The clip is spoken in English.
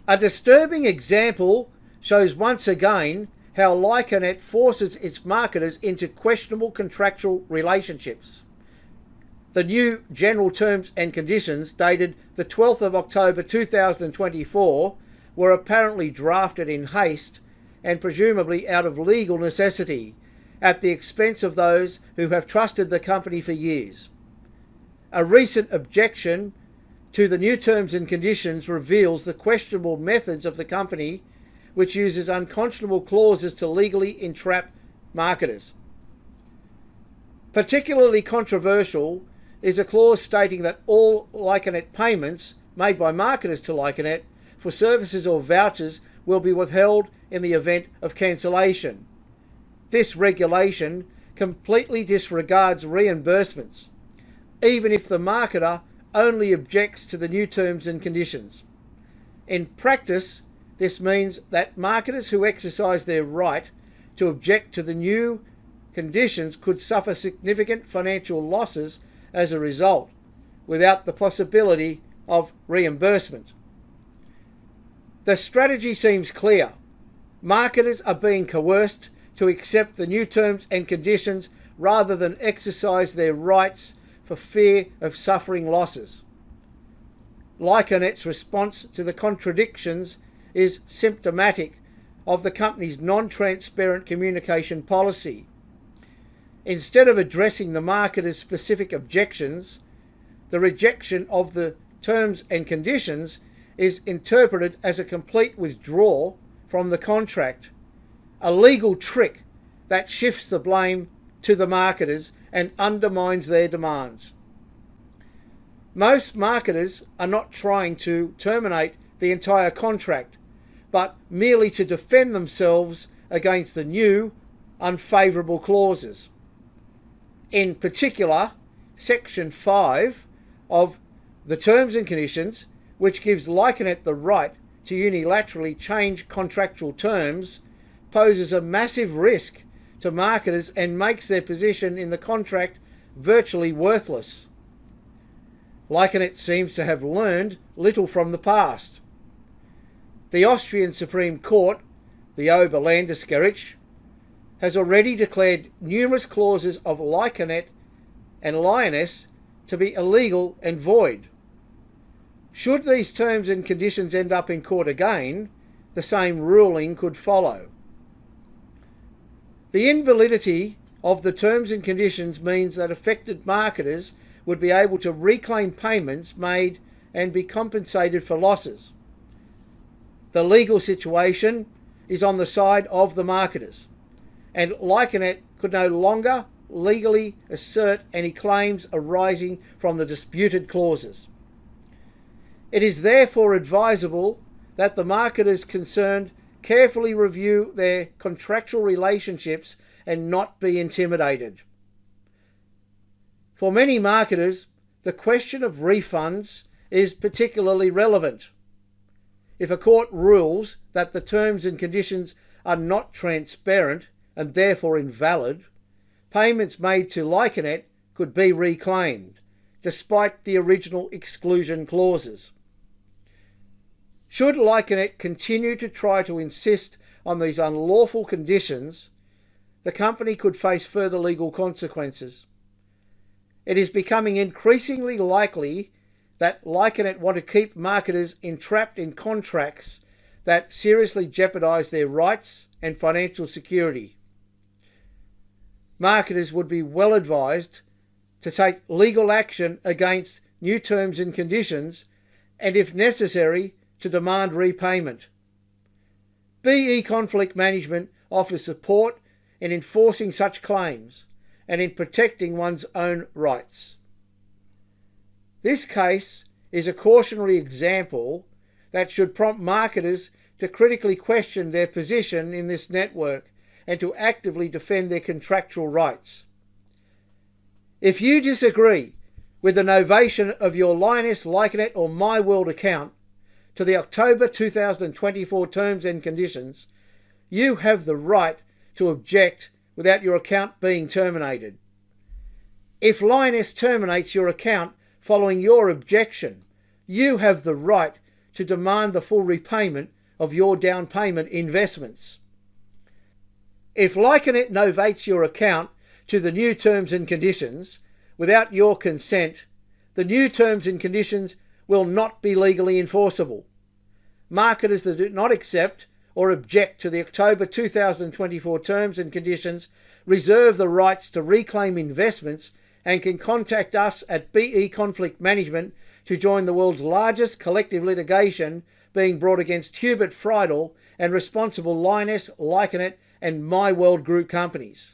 A disturbing example shows once again how Lycanet forces its marketers into questionable contractual relationships. The new General Terms and Conditions, dated the 12th of October 2024, were apparently drafted in haste and presumably out of legal necessity, at the expense of those who have trusted the company for years. A recent objection to the new terms and conditions reveals the questionable methods of the company, which uses unconscionable clauses to legally entrap marketers. Particularly controversial is a clause stating that all Lycanet payments made by marketers to Lycanet for services or vouchers will be withheld in the event of cancellation. This regulation completely disregards reimbursements, even if the marketer only objects to the new terms and conditions. In practice, this means that marketers who exercise their right to object to the new conditions could suffer significant financial losses as a result, without the possibility of reimbursement. The strategy seems clear. Marketers are being coerced to accept the new terms and conditions rather than exercise their rights for fear of suffering losses. Lycanet's response to the contradictions is symptomatic of the company's non-transparent communication policy. Instead of addressing the marketer's specific objections, the rejection of the terms and conditions is interpreted as a complete withdrawal from the contract, a legal trick that shifts the blame to the marketers and undermines their demands. Most marketers are not trying to terminate the entire contract, but merely to defend themselves against the new, unfavourable clauses. In particular, Section 5 of the Terms and Conditions, which gives Lycanet the right to unilaterally change contractual terms, poses a massive risk to marketers and makes their position in the contract virtually worthless. Lycanet seems to have learned little from the past. The Austrian Supreme Court, the Oberlandesgericht, has already declared numerous clauses of Lycanet and Lyoness to be illegal and void. Should these terms and conditions end up in court again, the same ruling could follow. The invalidity of the terms and conditions means that affected marketers would be able to reclaim payments made and be compensated for losses. The legal situation is on the side of the marketers, and Lycanet could no longer legally assert any claims arising from the disputed clauses. It is therefore advisable that the marketers concerned carefully review their contractual relationships and not be intimidated. For many marketers, the question of refunds is particularly relevant. If a court rules that the terms and conditions are not transparent and therefore invalid, payments made to Lycanet could be reclaimed, despite the original exclusion clauses. Should Lycanet continue to try to insist on these unlawful conditions, the company could face further legal consequences. It is becoming increasingly likely that Lycanet want to keep marketers entrapped in contracts that seriously jeopardise their rights and financial security. Marketers would be well advised to take legal action against new terms and conditions, and if necessary, to demand repayment. BE Conflict Management offers support in enforcing such claims and in protecting one's own rights. This case is a cautionary example that should prompt marketers to critically question their position in this network and to actively defend their contractual rights. If you disagree with the novation of your Lyoness, Lycanet or MyWorld account to the October 2024 terms and conditions, you have the right to object without your account being terminated. If Lyoness terminates your account following your objection, you have the right to demand the full repayment of your down payment investments. If Lycanet novates your account to the new terms and conditions without your consent, the new terms and conditions will not be legally enforceable. Marketers that do not accept or object to the October 2024 terms and conditions reserve the rights to reclaim investments and can contact us at BE Conflict Management to join the world's largest collective litigation being brought against Hubert Friedel and responsible Lynas, Lycanet and My World Group companies.